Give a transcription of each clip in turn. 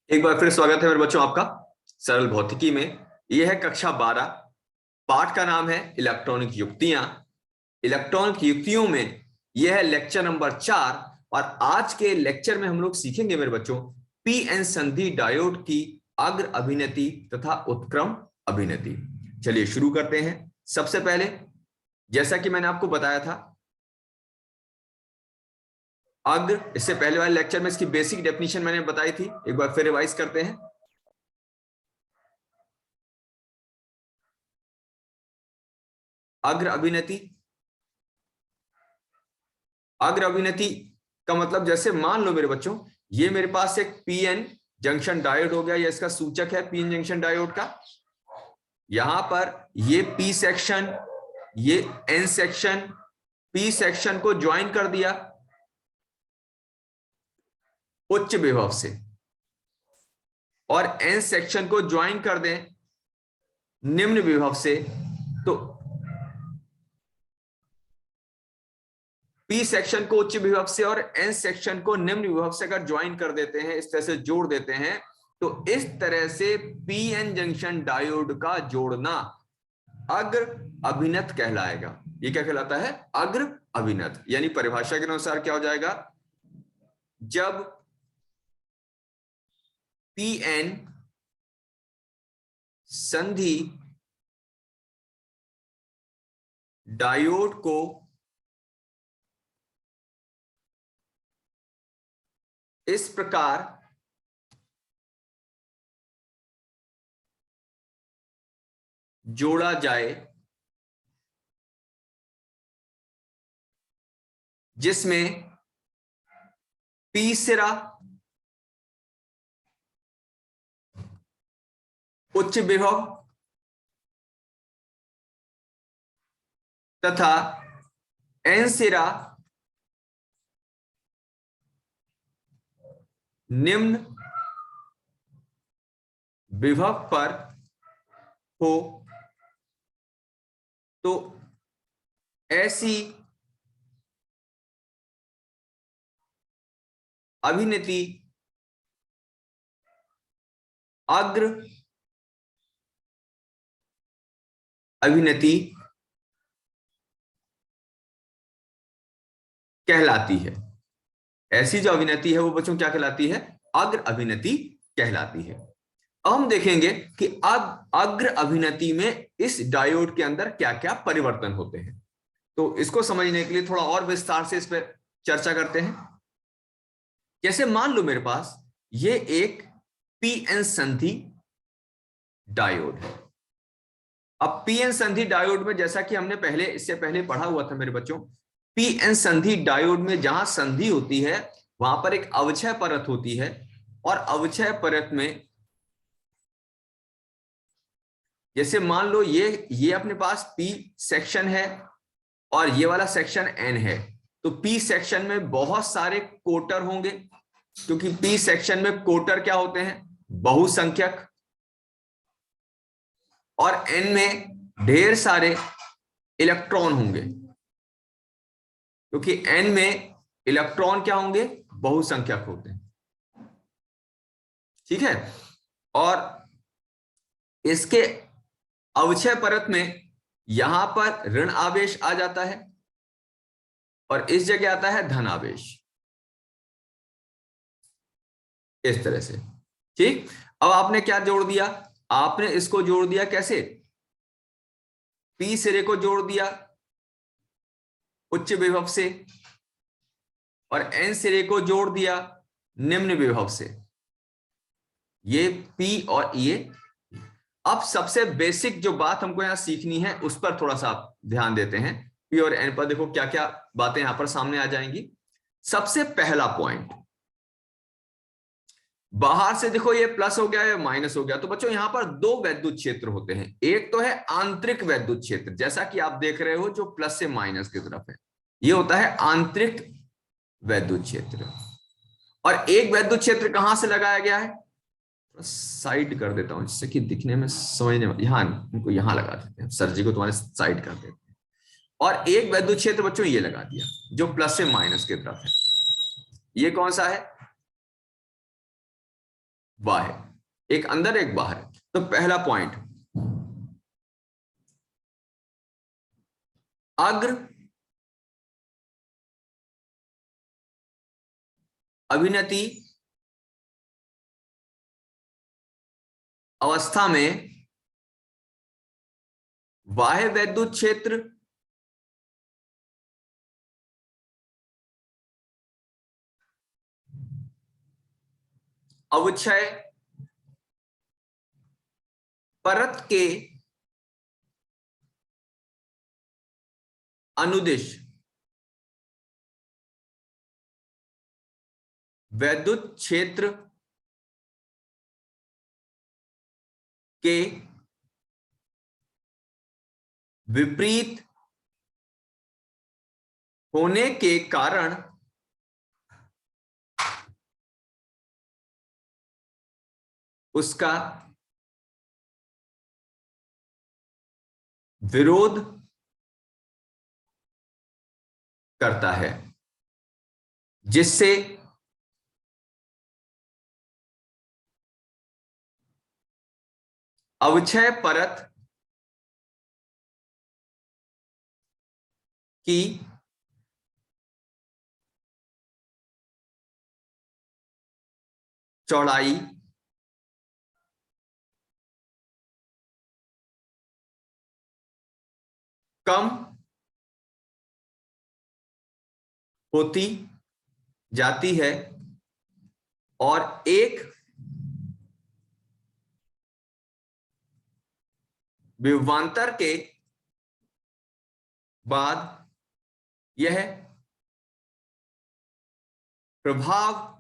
एक बार फिर स्वागत है मेरे बच्चों आपका सरल भौतिकी में। यह है कक्षा 12। पाठ का नाम है इलेक्ट्रॉनिक युक्तियां। इलेक्ट्रॉनिक युक्तियों में यह है लेक्चर नंबर 4। और आज के लेक्चर में हम लोग सीखेंगे मेरे बच्चों पी एन संधि डायोड की अग्र अभिनति तथा उत्क्रम अभिनति। चलिए शुरू करते हैं। सबसे पहले जैसा कि मैंने आपको बताया था अग्र, इससे पहले वाले लेक्चर में इसकी बेसिक डेफिनेशन मैंने बताई थी, एक बार फिर रिवाइज करते हैं। अग्र अभिनति, अग्र अभिनति का मतलब जैसे मान लो मेरे बच्चों ये मेरे पास एक पीएन जंक्शन डायोड हो गया, या इसका सूचक है पीएन जंक्शन डायोड का। यहां पर ये पी सेक्शन, ये एन सेक्शन, पी सेक्शन को ज्वाइन कर दिया उच्च विभव से, और एन सेक्शन को ज्वाइन कर दें निम्न विभव से। तो पी सेक्शन को उच्च विभव से और एन सेक्शन को निम्न विभव से अगर ज्वाइन कर देते हैं, इस तरह से जोड़ देते हैं, तो इस तरह से पीएन जंक्शन डायोड का जोड़ना अग्र अभिनत कहलाएगा। ये क्या कहलाता है? अग्र अभिनत। यानी परिभाषा के अनुसार क्या हो जाएगा? जब पीएन संधि डायोड को इस प्रकार जोड़ा जाए जिसमें पी सिरा उच्च विभव तथा एन सिरा निम्न विभव पर हो, तो ऐसी अभिनति अग्र अभिनति कहलाती है। ऐसी जो अभिनति है वो बच्चों क्या कहलाती है? अग्र अभिनति कहलाती है। अब हम देखेंगे कि अब अग्र अभिनति में इस डायोड के अंदर क्या क्या परिवर्तन होते हैं। तो इसको समझने के लिए थोड़ा और विस्तार से इस पर चर्चा करते हैं। जैसे मान लो मेरे पास ये एक पीएन संधि डायोड है। अब पीएन संधि डायोड में जैसा कि हमने पहले इससे पहले पढ़ा हुआ था मेरे बच्चों, पीएन संधि डायोड में जहां संधि होती है वहां पर एक अवक्षय परत होती है, और अवक्षय परत में जैसे मान लो ये अपने पास पी सेक्शन है और ये वाला सेक्शन एन है, तो पी सेक्शन में बहुत सारे कोटर होंगे, क्योंकि पी सेक्शन में कोटर क्या होते हैं? बहुसंख्यक। और एन में ढेर सारे इलेक्ट्रॉन होंगे, क्योंकि एन में इलेक्ट्रॉन क्या होंगे? बहुसंख्यक होते हैं। ठीक है। और इसके अवक्षय परत में यहां पर ऋण आवेश आ जाता है और इस जगह आता है धन आवेश, इस तरह से। ठीक। अब आपने क्या जोड़ दिया? आपने इसको जोड़ दिया कैसे? पी सिरे को जोड़ दिया उच्च विभव से और एन सिरे को जोड़ दिया निम्न विभव से। ये पी और ये। अब सबसे बेसिक जो बात हमको यहां सीखनी है उस पर थोड़ा सा आप ध्यान देते हैं। पी और एन पर देखो क्या क्या बातें यहां पर सामने आ जाएंगी। सबसे पहला पॉइंट, बाहर से देखो ये प्लस हो गया या माइनस हो गया, तो बच्चों यहां पर दो वैद्युत क्षेत्र होते हैं। एक तो है आंतरिक वैद्युत क्षेत्र, जैसा कि आप देख रहे हो जो प्लस से माइनस की तरफ है, ये होता है आंतरिक वैद्युत क्षेत्र। और एक वैद्युत क्षेत्र कहां से लगाया गया है? साइड कर देता हूं जिससे कि दिखने में समझने में, यहां इनको यहां लगा देते हैं, सर जी को तुम्हारे साइड कर देते हैं। और एक वैद्युत क्षेत्र बच्चों ये लगा दिया जो प्लस से माइनस की तरफ है। ये कौन सा है? बाह्य, एक अंदर एक बाहर। तो पहला पॉइंट, अग्र अभिनति अवस्था में बाह्य वैद्युत क्षेत्र अवक्षय परत के अनुदिश वैद्युत क्षेत्र के विपरीत होने के कारण उसका विरोध करता है, जिससे अवक्षय परत की चौड़ाई कम होती जाती है और एक विभवांतर के बाद यह प्रभावहीन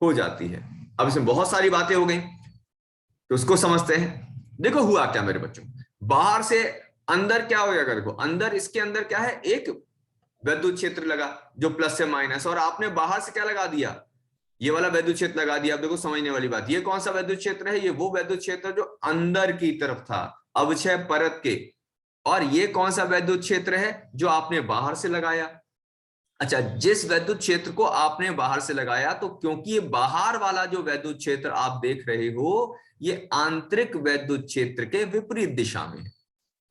हो जाती है। अब इसमें बहुत सारी बातें हो गई, तो उसको समझते हैं। देखो हुआ क्या मेरे बच्चों, बाहर से अंदर क्या हो जाएगा, देखो अंदर, इसके अंदर क्या है, एक वैद्युत क्षेत्र लगा जो प्लस से माइनस, और आपने बाहर से क्या लगा दिया, ये वाला वैद्युत क्षेत्र लगा दिया। अब देखो समझने वाली बात, ये कौन सा वैद्युत क्षेत्र है, ये वो वैद्युत क्षेत्र जो अंदर की तरफ था अवक्षय परत के, और ये कौन सा वैद्युत क्षेत्र है जो आपने बाहर से लगाया। अच्छा, जिस वैद्युत क्षेत्र को आपने बाहर से लगाया, तो क्योंकि ये बाहर वाला जो वैद्युत क्षेत्र आप देख रहे हो, ये आंतरिक वैद्युत क्षेत्र के विपरीत दिशा में है,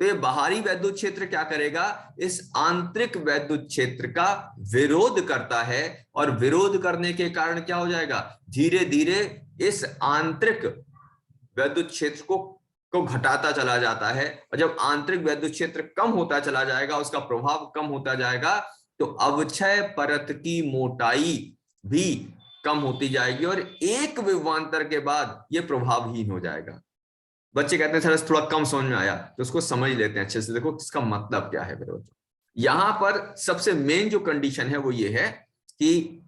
तो ये बाहरी वैद्युत क्षेत्र क्या करेगा, इस आंतरिक वैद्युत क्षेत्र का विरोध करता है, और विरोध करने के कारण क्या हो जाएगा, धीरे धीरे इस आंतरिक वैद्युत क्षेत्र को घटाता चला जाता है। और जब आंतरिक वैद्युत क्षेत्र कम होता चला जाएगा, उसका प्रभाव कम होता जाएगा, तो अवक्षय परत की मोटाई भी कम होती जाएगी, और एक विभवांतर के बाद यह प्रभावहीन हो जाएगा। बच्चे कहते हैं सर थोड़ा कम समझ में आया, तो उसको समझ लेते हैं अच्छे से। देखो इसका मतलब क्या है मेरे बच्चों, यहां पर सबसे मेन जो कंडीशन है वो ये है कि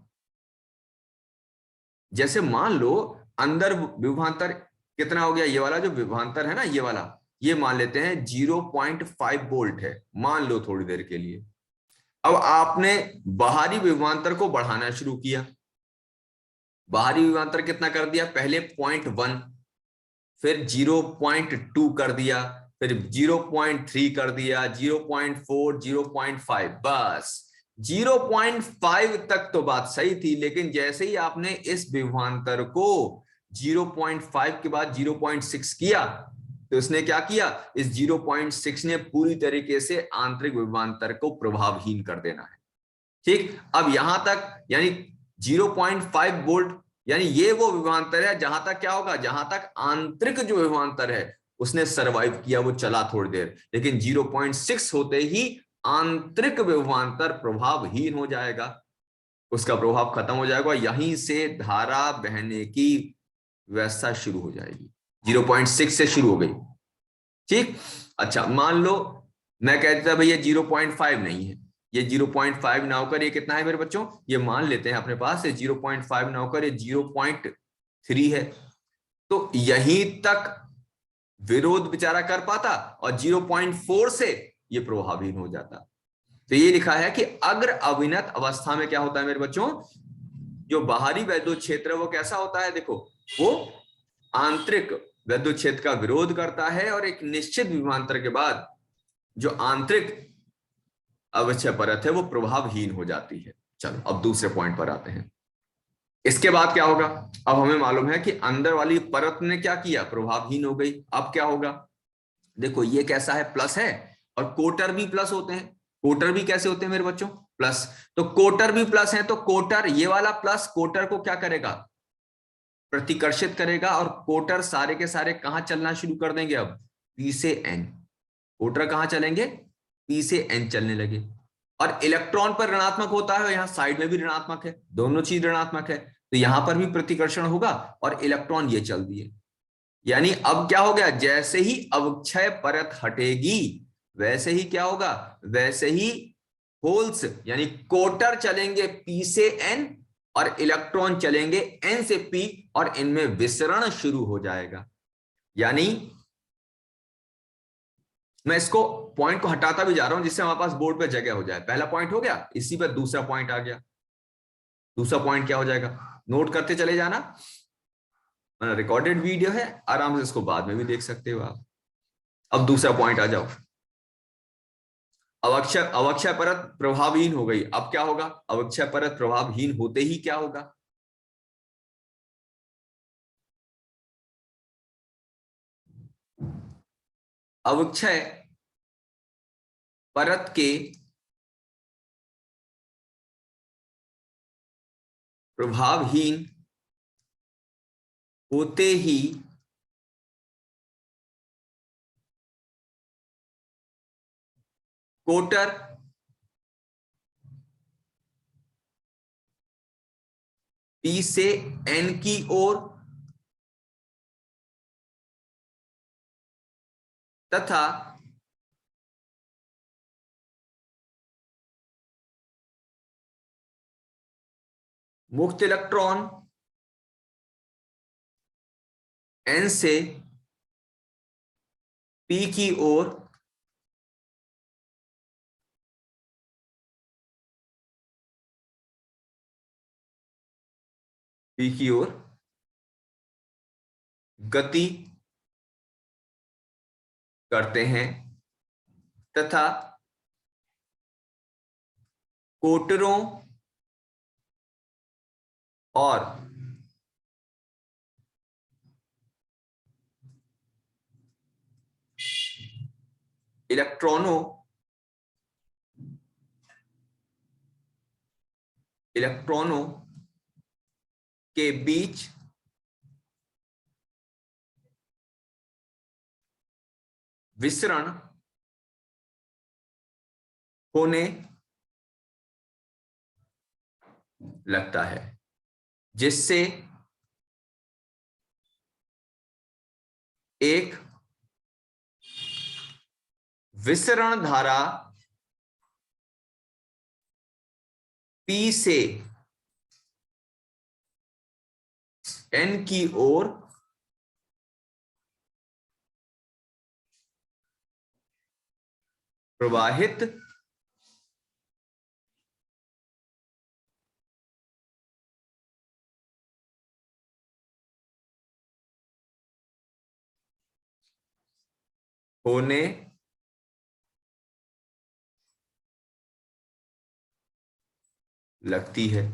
जैसे मान लो अंदर विभवांतर कितना हो गया, ये वाला जो विभवांतर है ना, ये वाला, ये मान लेते हैं 0.5 वोल्ट है, मान लो थोड़ी देर के लिए। अब आपने बाहरी विभवांतर को बढ़ाना शुरू किया, बाहरी विभवांतर कितना कर दिया, पहले 0.1, फिर 0.2 कर दिया, फिर 0.3 कर दिया, 0.4, 0.5, बस 0.5 तक तो बात सही थी। लेकिन जैसे ही आपने इस विभवांतर को 0.5 के बाद 0.6 किया, तो इसने क्या किया, इस 0.6 ने पूरी तरीके से आंतरिक विभवांतर को प्रभावहीन कर देना है। ठीक, अब यहां तक यानी 0.5 वोल्ट, यानी ये वो विभवांतर है जहां तक क्या होगा, जहां तक आंतरिक जो विभवांतर है उसने सरवाइव किया, वो चला थोड़ी देर, लेकिन 0.6 होते ही आंतरिक विभवांतर प्रभावहीन हो जाएगा, उसका प्रभाव खत्म हो जाएगा, यहीं से धारा बहने की व्यवस्था शुरू हो जाएगी। 0.6 से शुरू हो गई, ठीक। अच्छा, मान लो मैं कहता भैया 0.5 नहीं है, ये 0.5 ना होकर ये कितना है मेरे बच्चों, ये मान लेते हैं अपने पास 0.5 ना होकर ये 0.3 है, तो यहीं तक विरोध बेचारा कर पाता, और 0.4 से ये प्रभावहीन हो जाता। तो ये लिखा है कि अग्र अभिनत अवस्था में क्या होता है मेरे बच्चों, जो बाहरी वैद्युत क्षेत्र है वो कैसा होता है, देखो वो आंतरिक वैद्युत क्षेत्र का विरोध करता है, और एक निश्चित विभवांतर के बाद जो आंतरिक अवक्षय परत है वो प्रभावहीन हो जाती है। चलो अब दूसरे पॉइंट पर आते हैं। इसके बाद क्या होगा? अब हमें मालूम है कि अंदर वाली परत ने क्या किया, प्रभावहीन हो गई। अब क्या होगा? देखो ये कैसा है, प्लस है, और कोटर भी प्लस होते हैं। कोटर भी कैसे होते हैं मेरे बच्चों? प्लस। तो कोटर भी प्लस है, तो कोटर ये वाला प्लस कोटर को क्या करेगा, प्रतिकर्षित करेगा, और कोटर सारे के सारे कहां चलना शुरू कर देंगे अब, पी से एन। कोटर कहां चलेंगे, पी से एन चलने लगे। और इलेक्ट्रॉन पर ऋणात्मक होता है, यहां साइड में भी ऋणात्मक है, दोनों चीज ऋणात्मक है, तो यहां पर भी प्रतिकर्षण होगा और इलेक्ट्रॉन ये चल दिए। यानी अब क्या हो गया, जैसे ही अवक्षय परत हटेगी वैसे ही क्या होगा, वैसे ही होल्स यानी कोटर चलेंगे पी से एन और इलेक्ट्रॉन चलेंगे एन से पी, और इनमें विसरण शुरू हो जाएगा। यानी मैं इसको पॉइंट को हटाता भी जा रहा हूं जिससे हमारे पास बोर्ड पे जगह हो जाए। पहला पॉइंट हो गया, इसी पर दूसरा पॉइंट आ गया। दूसरा पॉइंट क्या हो जाएगा, नोट करते चले जाना, रिकॉर्डेड वीडियो है, आराम से इसको बाद में भी देख सकते हो आप। अब दूसरा पॉइंट आ जाओ। अवक्षय अवक्षय परत प्रभावहीन हो गई, अब क्या होगा, अवक्षय परत प्रभावहीन होते ही क्या होगा, अवक्षय परत के प्रभावहीन होते ही कोटर पी से एन की ओर तथा मुक्त इलेक्ट्रॉन एन से पी की ओर गति करते हैं तथा कोटरों और इलेक्ट्रॉनों इलेक्ट्रॉनों के बीच विसरण होने लगता है, जिससे एक विसरण धारा पी से एन की ओर प्रवाहित होने लगती है।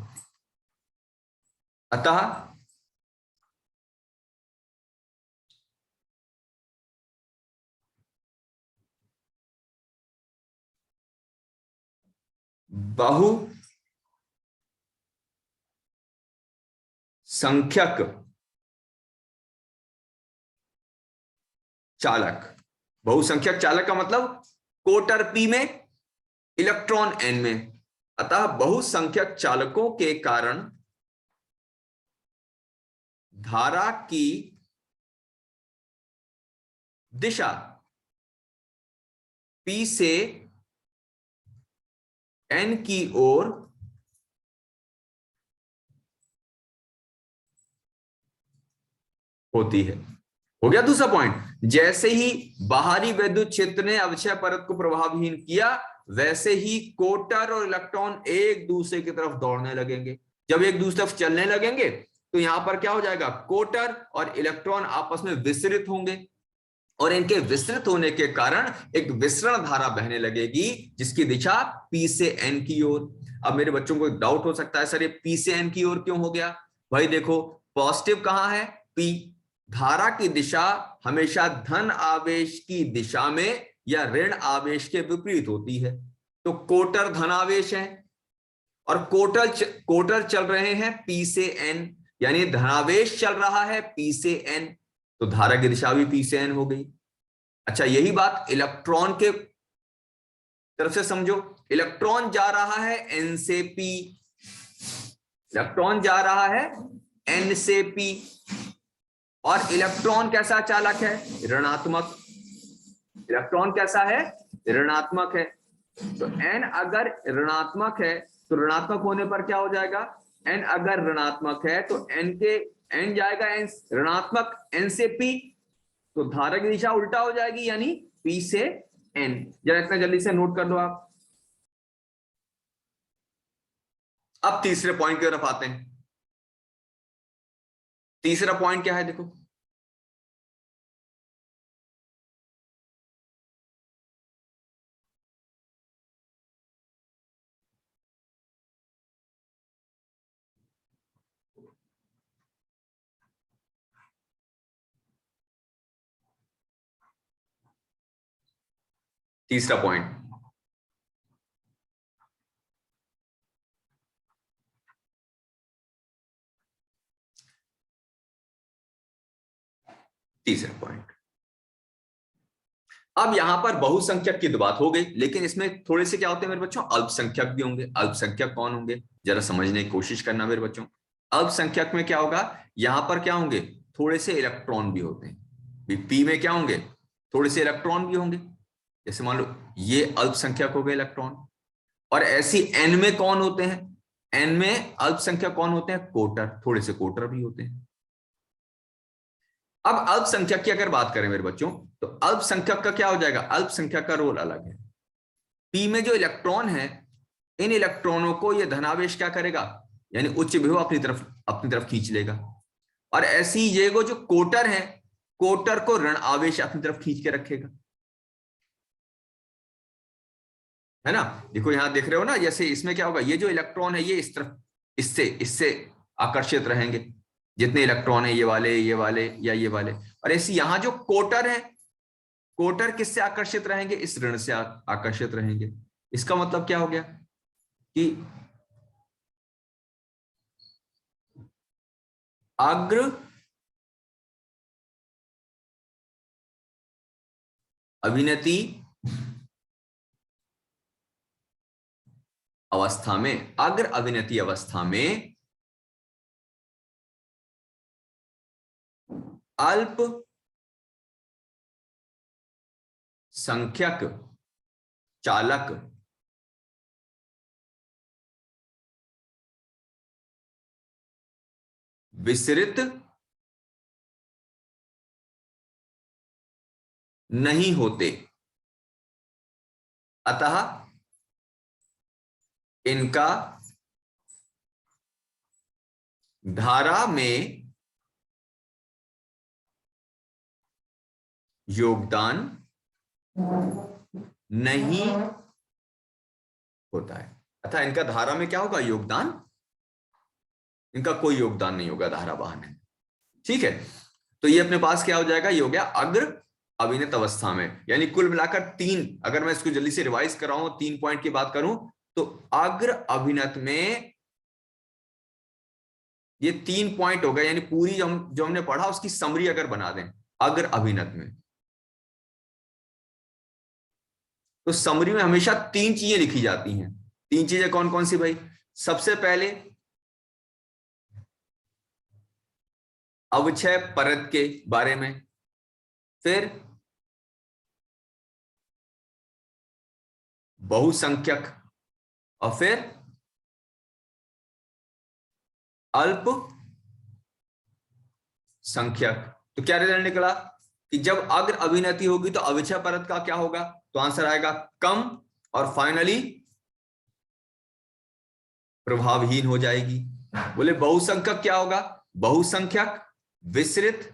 अतः बहुसंख्यक चालक, बहुसंख्यक चालक का मतलब कोटर पी में इलेक्ट्रॉन एन में, अतः बहुसंख्यक चालकों के कारण धारा की दिशा पी से एन की ओर होती है। हो गया दूसरा पॉइंट। जैसे ही बाहरी विद्युत क्षेत्र ने अवक्षय परत को प्रभावहीन किया, वैसे ही कोटर और इलेक्ट्रॉन एक दूसरे की तरफ दौड़ने लगेंगे। जब एक दूसरी तरफ चलने लगेंगे तो यहां पर क्या हो जाएगा, कोटर और इलेक्ट्रॉन आपस में विसरित होंगे। और इनके विस्तृत होने के कारण एक विसरण धारा बहने लगेगी जिसकी दिशा P से N की ओर। अब मेरे बच्चों को डाउट हो सकता है, सर ये P से N की ओर क्यों हो गया? भाई देखो, पॉजिटिव कहां है? P। धारा की दिशा हमेशा धन आवेश की दिशा में या ऋण आवेश के विपरीत होती है। तो कोटर धनावेश है और कोटर चल रहे हैं P से N, यानी धनावेश चल रहा है P से N, तो धारा की दिशा भी P से N हो गई। अच्छा, यही बात इलेक्ट्रॉन के तरफ से समझो। इलेक्ट्रॉन जा रहा है N से P, इलेक्ट्रॉन जा रहा है N से P, और इलेक्ट्रॉन कैसा चालक है? ऋणात्मक। इलेक्ट्रॉन कैसा है? ऋणात्मक है। तो N अगर ऋणात्मक है तो ऋणात्मक होने पर क्या हो जाएगा? N अगर ऋणात्मक है तो N जाएगा N ऋणात्मक N से P, तो धारा की दिशा उल्टा हो जाएगी, यानी P से N। जरा इतना जल्दी से नोट कर दो आप। अब तीसरे पॉइंट की तरफ आते हैं। तीसरा पॉइंट क्या है? देखो, तीसरा पॉइंट, तीसरा पॉइंट। अब यहां पर बहुसंख्यक की तो बात हो गई, लेकिन इसमें थोड़े से क्या होते हैं मेरे बच्चों? अल्पसंख्यक भी होंगे। अल्पसंख्यक कौन होंगे? जरा समझने की कोशिश करना मेरे बच्चों। अल्पसंख्यक में क्या होगा? यहां पर क्या होंगे? थोड़े से इलेक्ट्रॉन भी होते हैं। पी में क्या होंगे? थोड़े से इलेक्ट्रॉन भी होंगे। जैसे मान लो ये अल्पसंख्यक हो गए इलेक्ट्रॉन। और ऐसी एन में कौन होते हैं? एन में अल्पसंख्यक कौन होते हैं? कोटर। थोड़े से कोटर भी होते हैं। अब अल्पसंख्यक की अगर बात करें मेरे बच्चों, तो अल्पसंख्यक का क्या हो जाएगा? अल्पसंख्यक का रोल अलग है। पी में जो इलेक्ट्रॉन है, इन इलेक्ट्रॉनों को यह धनावेश क्या करेगा? यानी उच्च विभव अपनी तरफ खींच लेगा। और ऐसी ये जो कोटर है, कोटर को ऋण आवेश अपनी तरफ खींच के रखेगा, है ना? देखो यहां देख रहे हो ना, जैसे इसमें क्या होगा? ये जो इलेक्ट्रॉन है ये इस तरफ इससे इससे आकर्षित रहेंगे। जितने इलेक्ट्रॉन है, ये वाले या ये वाले। और ऐसे यहां जो कोटर है, कोटर किससे आकर्षित रहेंगे? इस ऋण से आकर्षित रहेंगे। इसका मतलब क्या हो गया कि अग्र अभिनति अवस्था में, अग्र अभिनति अवस्था में अल्प संख्यक चालक विसरित नहीं होते, अतः इनका धारा में योगदान नहीं होता है। अतः इनका धारा में क्या होगा? योगदान। इनका कोई योगदान नहीं होगा धारा वाहन में। ठीक है, तो ये अपने पास क्या हो जाएगा? ये हो गया अग्र अभिनत अवस्था में। यानी कुल मिलाकर तीन, अगर मैं इसको जल्दी से रिवाइज कर रहा हूं, 3 पॉइंट की बात करूं, तो अग्र अभिनत में ये 3 पॉइंट हो गए। यानी पूरी जो हमने पढ़ा उसकी समरी अगर बना दें अग्र अभिनत में, तो समरी में हमेशा 3 चीजें लिखी जाती हैं। 3 चीजें कौन कौन सी भाई? सबसे पहले अवक्षय परत के बारे में, फिर बहुसंख्यक, और फिर अल्प संख्यक। तो क्या रिजल्ट निकला कि जब अग्र अभिनति होगी तो अविच्छेद परत का क्या होगा? तो आंसर आएगा कम, और फाइनली प्रभावहीन हो जाएगी। बोले बहुसंख्यक क्या होगा? बहुसंख्यक विसरित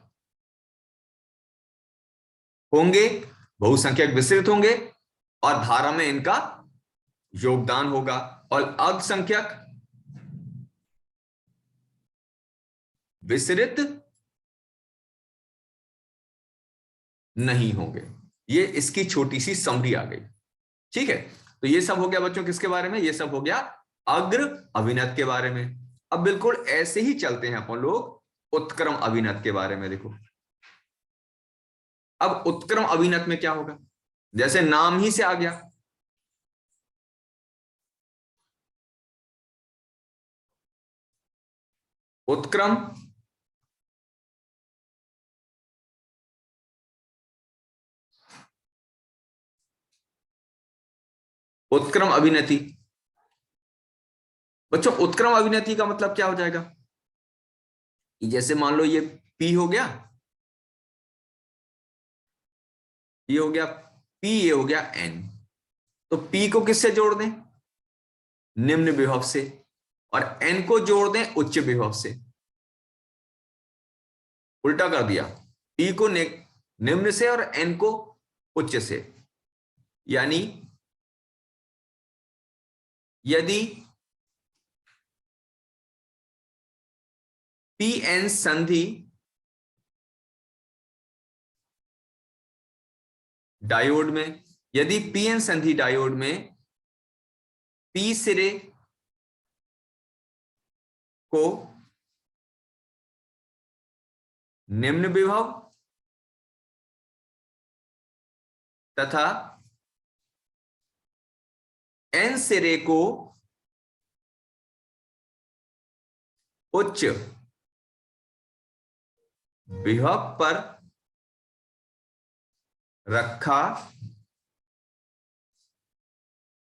होंगे, बहुसंख्यक विस्तृत होंगे और धारा में इनका योगदान होगा, और अल्पसंख्यक विस्तृत नहीं होंगे। ये इसकी छोटी सी समरी आ गई। ठीक है, तो ये सब हो गया बच्चों किसके बारे में, ये सब हो गया अग्र अभिनत के बारे में। अब बिल्कुल ऐसे ही चलते हैं अपन लोग उत्क्रम अभिनत के बारे में। देखो अब उत्क्रम अभिनत में क्या होगा, जैसे नाम ही से आ गया, उत्क्रम उत्क्रम अभिनति। बच्चों उत्क्रम अभिनति का मतलब क्या हो जाएगा, जैसे मान लो ये पी हो गया, ये हो गया पी, ये हो गया एन, तो पी को किससे जोड़ दें, निम्न विभव से, और एन को जोड़ दें उच्च विभव से। उल्टा कर दिया, पी को निम्न से और एन को उच्च से। यानी यदि पी एन संधि डायोड में, यदि पी एन संधि डायोड में पी सिरे को निम्न विभव तथा एन सिरे को उच्च विभव पर रखा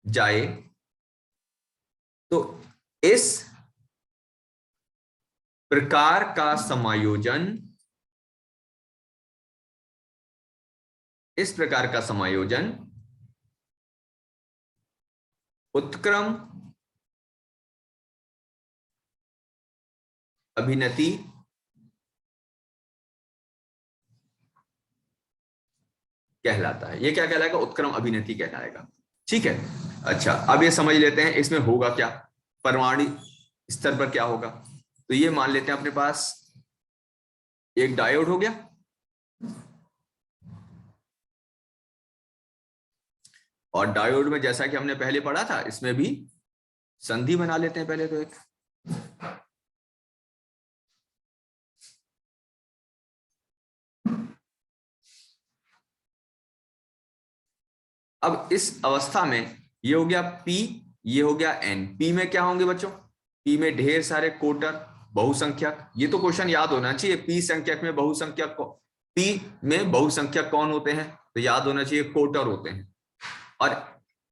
जाए, तो इस प्रकार का समायोजन, इस प्रकार का समायोजन उत्क्रम अभिनति कहलाता है। ये क्या कहलाएगा, उत्क्रम अभिनति कहलाएगा। ठीक है, अच्छा अब ये समझ लेते हैं इसमें होगा क्या, परमाणु स्तर पर क्या होगा। तो ये मान लेते हैं अपने पास एक डायोड हो गया, और डायोड में जैसा कि हमने पहले पढ़ा था, इसमें भी संधि बना लेते हैं पहले तो एक। अब इस अवस्था में ये हो गया P, ये हो गया N। P में क्या होंगे बच्चों, P में ढेर सारे कोटर बहुसंख्यक। ये तो क्वेश्चन याद होना चाहिए, P संख्यक में बहुसंख्यक P में बहुसंख्यक कौन होते हैं, तो याद होना चाहिए कोटर होते हैं। और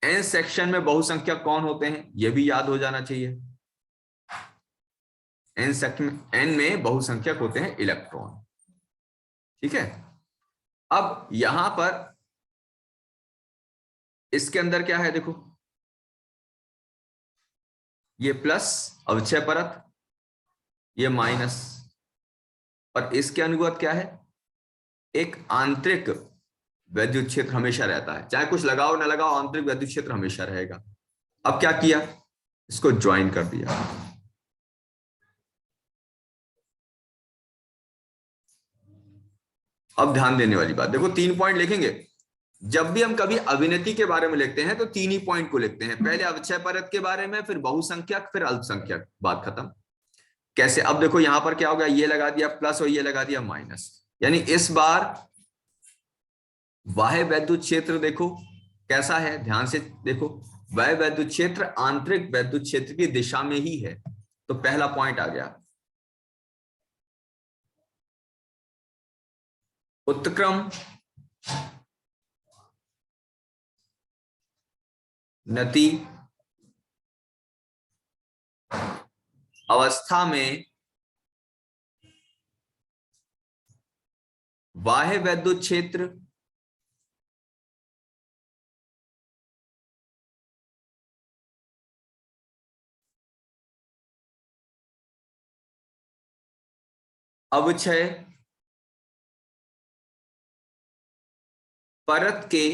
N सेक्शन में बहुसंख्यक कौन होते हैं, ये भी याद हो जाना चाहिए। N में बहुसंख्यक होते हैं इलेक्ट्रॉन। ठीक है, अब यहां पर इसके अंदर क्या है, देखो ये प्लस अवक्षय परत, ये माइनस, और इसके अनुगत क्या है, एक आंतरिक वैद्युत क्षेत्र हमेशा रहता है, चाहे कुछ लगाओ ना लगाओ आंतरिक वैद्युत क्षेत्र हमेशा रहेगा। अब क्या किया, इसको ज्वाइन कर दिया। अब ध्यान देने वाली बात देखो, 3 पॉइंट लिखेंगे। जब भी हम कभी अभिनति के बारे में लिखते हैं तो 3 ही पॉइंट को लिखते हैं, पहले अवक्षय परत के बारे में, फिर बहुसंख्यक, फिर अल्पसंख्यक, बात खत्म। कैसे, अब देखो यहां पर क्या होगा, ये लगा दिया प्लस और ये लगा दिया माइनस, यानी इस बार बाह्य वैद्युत क्षेत्र देखो कैसा है, ध्यान से देखो, बाह्य वैद्युत क्षेत्र आंतरिक वैद्युत क्षेत्र की दिशा में ही है। तो पहला पॉइंट आ गया। उत्क्रम नति अवस्था में बाह्य वैद्युत क्षेत्र अवक्षय परत के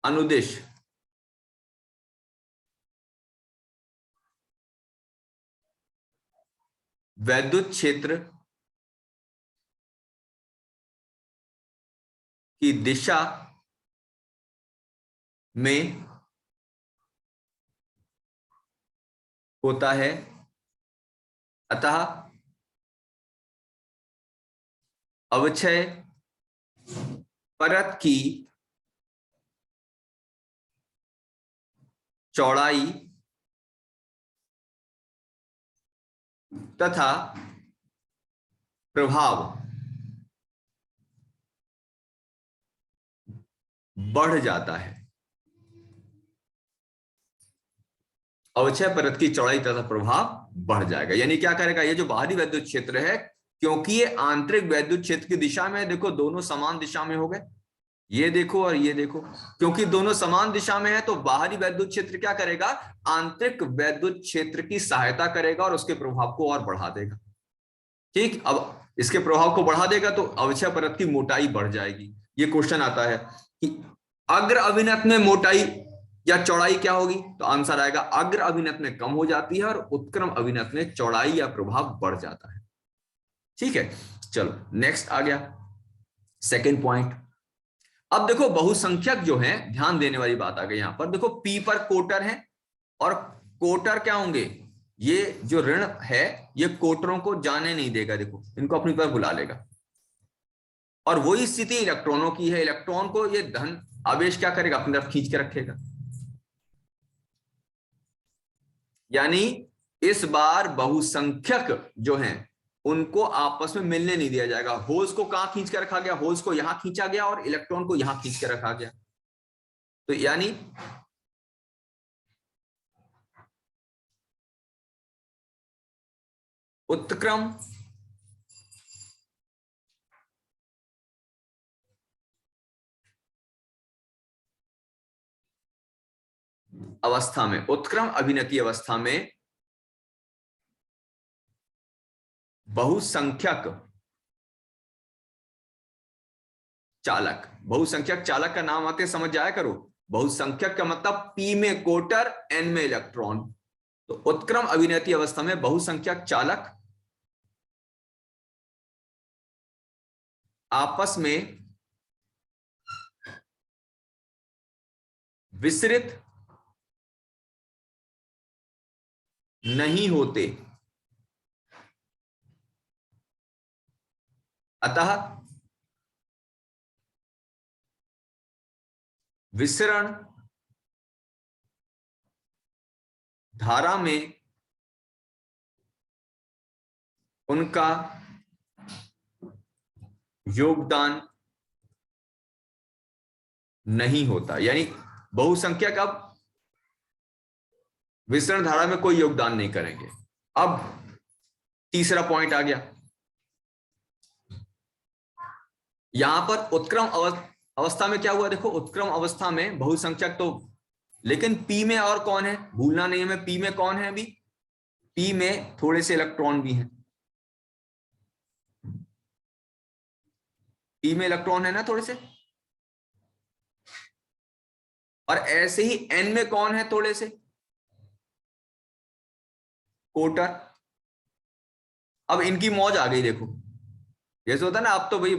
अनुदिश वैद्युत क्षेत्र की दिशा में होता है, अतः अवक्षय परत की चौड़ाई तथा प्रभाव बढ़ जाता है। अवक्षय परत की चौड़ाई तथा प्रभाव बढ़ जाएगा, यानी क्या करेगा, ये जो बाहरी वैद्युत क्षेत्र है, क्योंकि ये आंतरिक वैद्युत क्षेत्र की दिशा में, देखो दोनों समान दिशा में हो गए, ये देखो और ये देखो, क्योंकि दोनों समान दिशा में है तो बाहरी वैद्युत क्षेत्र क्या करेगा, आंतरिक वैद्युत क्षेत्र की सहायता करेगा और उसके प्रभाव को और बढ़ा देगा। ठीक, अब इसके प्रभाव को बढ़ा देगा तो अवक्षय परत की मोटाई बढ़ जाएगी। ये क्वेश्चन आता है कि अग्र अभिनत में मोटाई या चौड़ाई क्या होगी, तो आंसर आएगा अग्र अभिनत में कम हो जाती है और उत्क्रम अभिनत में चौड़ाई या प्रभाव बढ़ जाता है। ठीक है, चलो नेक्स्ट आ गया सेकेंड पॉइंट। अब देखो बहुसंख्यक जो है, ध्यान देने वाली बात आ गई यहां पर, देखो पी पर कोटर है और कोटर क्या होंगे, ये जो ऋण है ये कोटरों को जाने नहीं देगा, देखो इनको अपनी तरफ बुला लेगा। और वही स्थिति इलेक्ट्रॉनों की है, इलेक्ट्रॉन को ये धन आवेश क्या करेगा, अपनी तरफ खींच के रखेगा। यानी इस बार बहुसंख्यक जो हैं उनको आपस में मिलने नहीं दिया जाएगा। होल्स को कहां खींच के रखा गया, होल्स को यहां खींचा गया और इलेक्ट्रॉन को यहां खींच के रखा गया। तो यानी उत्क्रम अवस्था में, उत्क्रम अभिनति अवस्था में बहुसंख्यक चालक, बहुसंख्यक चालक का नाम आते समझ जाया करो। बहुसंख्यक का मतलब P में कोटर, N में इलेक्ट्रॉन। तो उत्क्रम अभिनति अवस्था में बहुसंख्यक चालक आपस में विसरित नहीं होते, अतः विसरण धारा में उनका योगदान नहीं होता। यानी बहुसंख्यक अब विसरण धारा में कोई योगदान नहीं करेंगे। अब तीसरा पॉइंट आ गया, यहां पर उत्क्रम अवस्था में क्या हुआ, देखो उत्क्रम अवस्था में बहुसंख्यक तो, लेकिन P में और कौन है, भूलना नहीं है, P में कौन है, अभी P में थोड़े से इलेक्ट्रॉन भी हैं, P में इलेक्ट्रॉन है ना थोड़े से, और ऐसे ही N में कौन है थोड़े से, कोटर। अब इनकी मौज आ गई, देखो जैसे होता है ना, अब तो भाई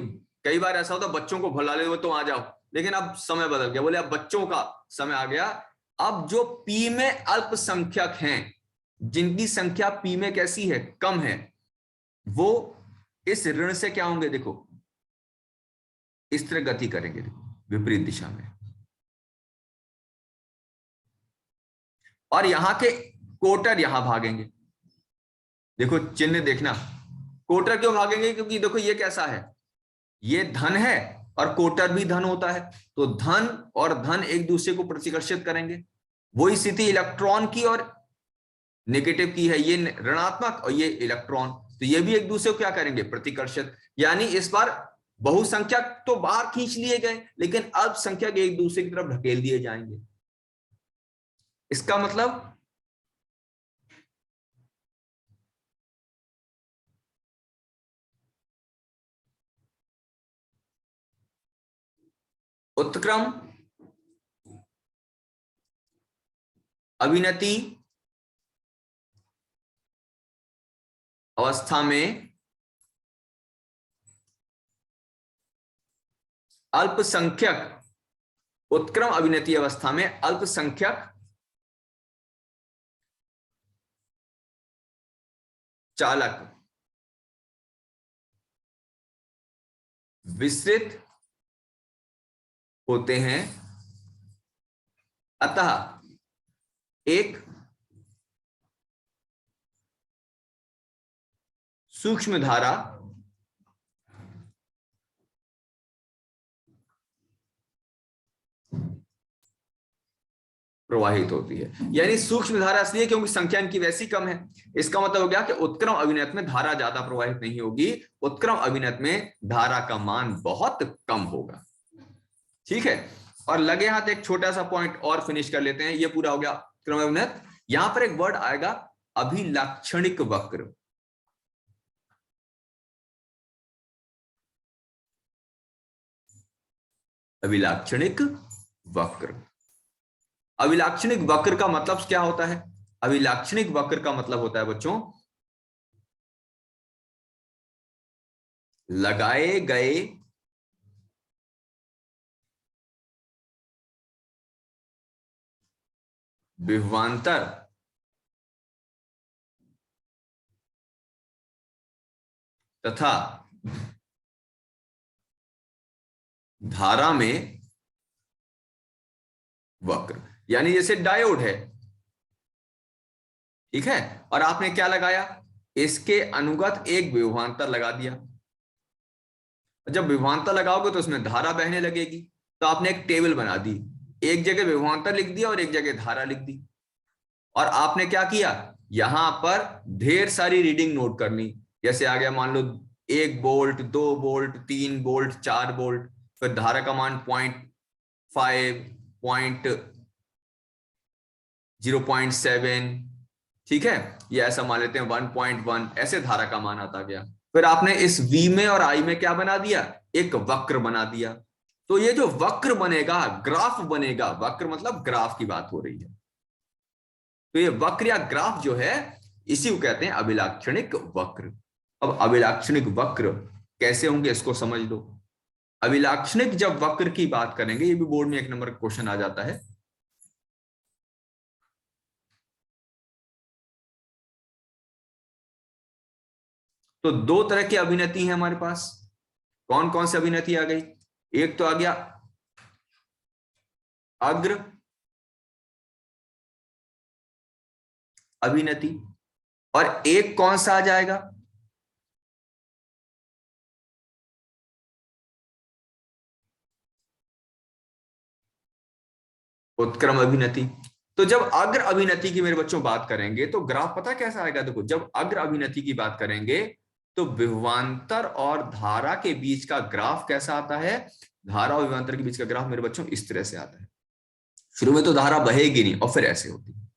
कई बार ऐसा होता बच्चों को भुला ले, वो तो आ जाओ, लेकिन अब समय बदल गया, बोले अब बच्चों का समय आ गया। अब जो P में अल्पसंख्यक हैं, जिनकी संख्या P में कैसी है, कम है, वो इस ऋण से क्या होंगे, देखो इस तरह गति करेंगे, देखो विपरीत दिशा में। और यहां के कोटर यहां भागेंगे, देखो चिन्ह देखना, कोटर क्यों भागेंगे, क्योंकि देखो ये कैसा है, ये धन है और कोटर भी धन होता है, तो धन और धन एक दूसरे को प्रतिकर्षित करेंगे। वही स्थिति इलेक्ट्रॉन की और नेगेटिव की है, ये ऋणात्मक और ये इलेक्ट्रॉन, तो ये भी एक दूसरे को क्या करेंगे, प्रतिकर्षित। यानी इस बार बहुसंख्यक तो बाहर खींच लिए गए, लेकिन अल्पसंख्यक एक दूसरे की तरफ ढकेल दिए जाएंगे। इसका मतलब उत्क्रम अविनति अवस्था में अल्पसंख्यक, उत्क्रम अविनति अवस्था में अल्पसंख्यक चालक विस्तृत होते हैं, अतः एक सूक्ष्म धारा प्रवाहित होती है। यानी सूक्ष्म धारा इसलिए क्योंकि संख्या इनकी वैसी कम है। इसका मतलब हो गया कि उत्क्रम अविनत में धारा ज्यादा प्रवाहित नहीं होगी, उत्क्रम अविनत में धारा का मान बहुत कम होगा। ठीक है, और लगे हाथ एक छोटा सा पॉइंट और फिनिश कर लेते हैं। ये पूरा हो गया उत्क्रम अविनत। यहां पर एक वर्ड आएगा अभिलाक्षणिक वक्र। अभिलाक्षणिक वक्र, अभिलाक्षणिक वक्र का मतलब क्या होता है? अभिलाक्षणिक वक्र का मतलब होता है बच्चों, लगाए गए विभवांतर तथा धारा में वक्र। यानी जैसे डायोड है, ठीक है, और आपने क्या लगाया, इसके अनुगत एक विभवांतर लगा दिया। जब विभवांतर लगाओगे तो उसमें धारा बहने लगेगी। तो आपने एक टेबल बना दी, एक जगह विभवांतर लिख दिया और एक जगह धारा लिख दी। और आपने क्या किया, यहां पर ढेर सारी रीडिंग नोट करनी। जैसे आ गया मान लो 1 वोल्ट, 2 वोल्ट, 3 वोल्ट, 4 वोल्ट, फिर धारा का मान 0.5, 0.7, ठीक है, ये ऐसा मान लेते हैं 1.1, ऐसे धारा का मान आता गया। फिर आपने इस V में और I में क्या बना दिया, एक वक्र बना दिया। तो ये जो वक्र बनेगा, ग्राफ बनेगा, वक्र मतलब ग्राफ की बात हो रही है। तो ये वक्र या ग्राफ जो है, इसी को कहते हैं अभिलाक्षणिक वक्र। अब अभिलाक्षणिक वक्र कैसे होंगे इसको समझ लो। अभिलाक्षणिक जब वक्र की बात करेंगे, ये भी बोर्ड में 1 नंबर का क्वेश्चन आ जाता है। तो 2 तरह की अभिनति है हमारे पास। कौन कौन सी अभिनति आ गई? एक तो आ गया अग्र अभिनति, और एक कौन सा आ जाएगा, उत्क्रम अभिनति। तो जब अग्र अभिनति की मेरे बच्चों बात करेंगे तो ग्राफ पता कैसा आएगा? देखो, जब अग्र अभिनति की बात करेंगे तो विभवांतर और धारा के बीच का ग्राफ कैसा आता है? धारा और विभवांतर के बीच का ग्राफ मेरे बच्चों इस तरह से आता है। शुरू में तो धारा बहेगी नहीं और फिर ऐसे होती है।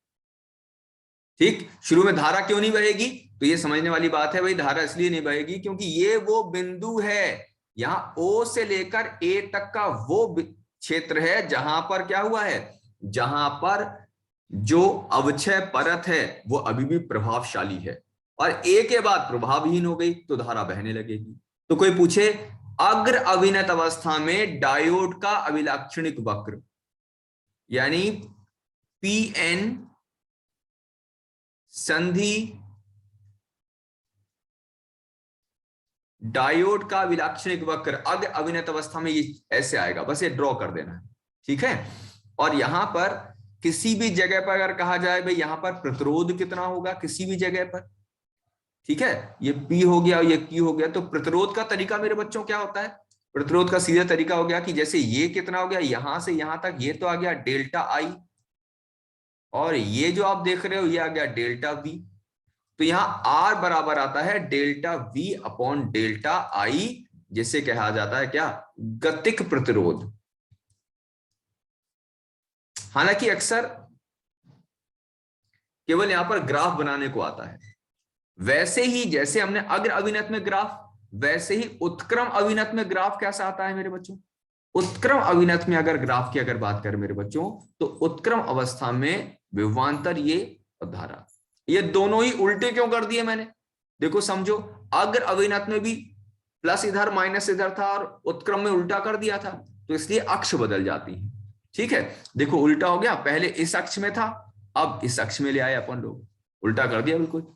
ठीक, शुरू में धारा क्यों नहीं बहेगी? तो ये समझने वाली बात है भाई, धारा इसलिए नहीं बहेगी क्योंकि ये वो बिंदु है, यहां O से लेकर A तक का वो क्षेत्र है जहां पर क्या हुआ है, जहां पर जो अवक्षय परत है वो अभी भी प्रभावशाली है, और A के बाद प्रभावहीन हो गई तो धारा बहने लगेगी। तो कोई पूछे अग्र अभिनत अवस्था में डायोड का अभिलाक्षणिक वक्र यानी PN संधि डायोड का अभिलाक्षणिक वक्र अग्र अभिनत अवस्था में ये ऐसे आएगा, बस ये ड्रॉ कर देना है, ठीक है। और यहां पर किसी भी जगह पर अगर कहा जाए भाई यहां पर प्रतिरोध कितना होगा, किसी भी जगह पर, ठीक है, ये P हो गया और ये Q हो गया, तो प्रतिरोध का तरीका मेरे बच्चों क्या होता है? प्रतिरोध का सीधा तरीका हो गया कि जैसे ये कितना हो गया, यहां से यहां तक, ये तो आ गया डेल्टा I, और ये जो आप देख रहे हो ये आ गया डेल्टा V। तो यहां R बराबर आता है delta V upon delta I, जिसे कहा जाता है क्या, गतिक प्रतिरोध। हालांकि अक्सर केवल यहां पर ग्राफ बनाने को आता है, वैसे ही जैसे हमने अग्र अभिनत में ग्राफ, वैसे ही उत्क्रम अभिनत में ग्राफ कैसा आता है मेरे बच्चों? उत्क्रम अभिनत में अगर ग्राफ की अगर बात करें मेरे बच्चों, तो उत्क्रम अवस्था में विभवांतर ये और धारा, ये दोनों ही उल्टे क्यों कर दिए मैंने? देखो समझो, अग्र अभिनत में भी प्लस इधर माइनस इधर था और उत्क्रम में उल्टा कर दिया था, तो इसलिए अक्ष बदल जाती है। ठीक है, देखो उल्टा हो गया, पहले इस अक्ष में था, अब इस अक्ष में ले आए अपन लोग, उल्टा कर दिया बिल्कुल,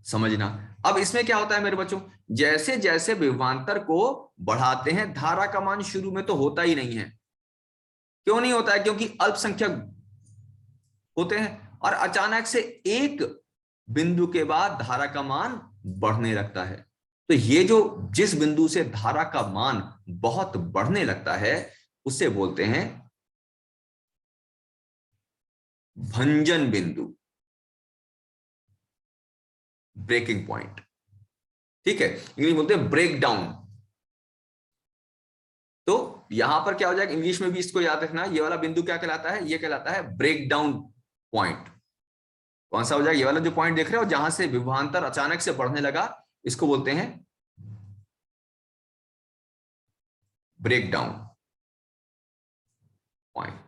समझना। अब इसमें क्या होता है मेरे बच्चों, जैसे जैसे विभवांतर को बढ़ाते हैं, धारा का मान शुरू में तो होता ही नहीं है। क्यों नहीं होता है? क्योंकि अल्पसंख्यक होते हैं और अचानक से एक बिंदु के बाद धारा का मान बढ़ने लगता है। तो ये जो जिस बिंदु से धारा का मान बहुत बढ़ने लगता है उसे बोलते हैं भंजन बिंदु, ब्रेकिंग पॉइंट। ठीक है, इंग्लिश बोलते हैं ब्रेक डाउन। तो यहां पर क्या हो जाएगा, इंग्लिश में भी इसको याद रखना, ये वाला बिंदु क्या कहलाता है? ये कहलाता है ब्रेक डाउन पॉइंट। कौन सा हो जाएगा? ये वाला जो पॉइंट देख रहे हो जहां से विभवांतर अचानक से बढ़ने लगा, इसको बोलते हैं ब्रेक डाउन पॉइंट।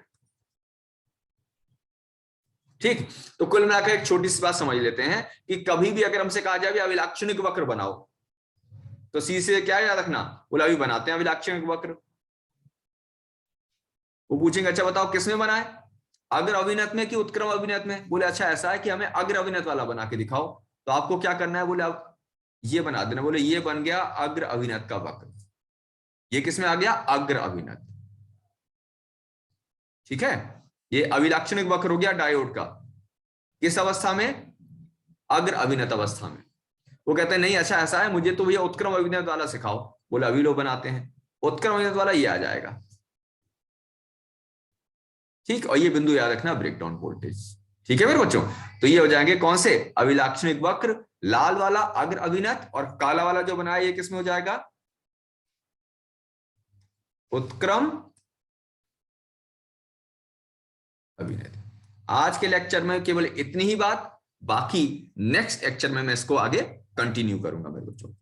ठीक, तो कुल मिलाकर एक छोटी सी बात समझ लेते हैं कि कभी भी अगर हमसे कहा जाए अभिलाक्षणिक वक्र बनाओ, तो सी से क्या याद रखना, बोला अभी बनाते हैं अभिलाक्षणिक वक्र। वो पूछेंगे अच्छा बताओ किसमें बनाए, अग्र अभिनत में कि उत्क्रम अभिनत में? बोले अच्छा ऐसा है कि हमें अग्र अभिनत वाला बना के दिखाओ। तो आपको क्या करना है? बोले अब ये बना देना। बोले ये बन गया अग्र अभिनत का वक्र, ये किसमें आ गया? अग्र अभिनत। ठीक है, ये अभिलाक्षणिक वक्र हो गया डायोड का। किस अवस्था में? अग्र अभिनत अवस्था में। वो कहते हैं नहीं अच्छा ऐसा है, मुझे तो भैया उत्क्रम अभिनत वाला सिखाओ। बोले अभी लो बनाते हैं, उत्क्रम अभिनत वाला ये आ जाएगा। ठीक, और ये बिंदु याद रखना ब्रेकडाउन वोल्टेज। ठीक है मेरे बच्चों, तो ये हो जाएंगे कौन से? अभिलाक्षणिक वक्र, लाल वाला अग्र अभिनत, और काला वाला जो बनाया ये किसमें हो जाएगा? उत्क्रम अभिनत। आज के लेक्चर में केवल इतनी ही बात, बाकी नेक्स्ट लेक्चर में मैं इसको आगे कंटिन्यू करूंगा मेरे बच्चों।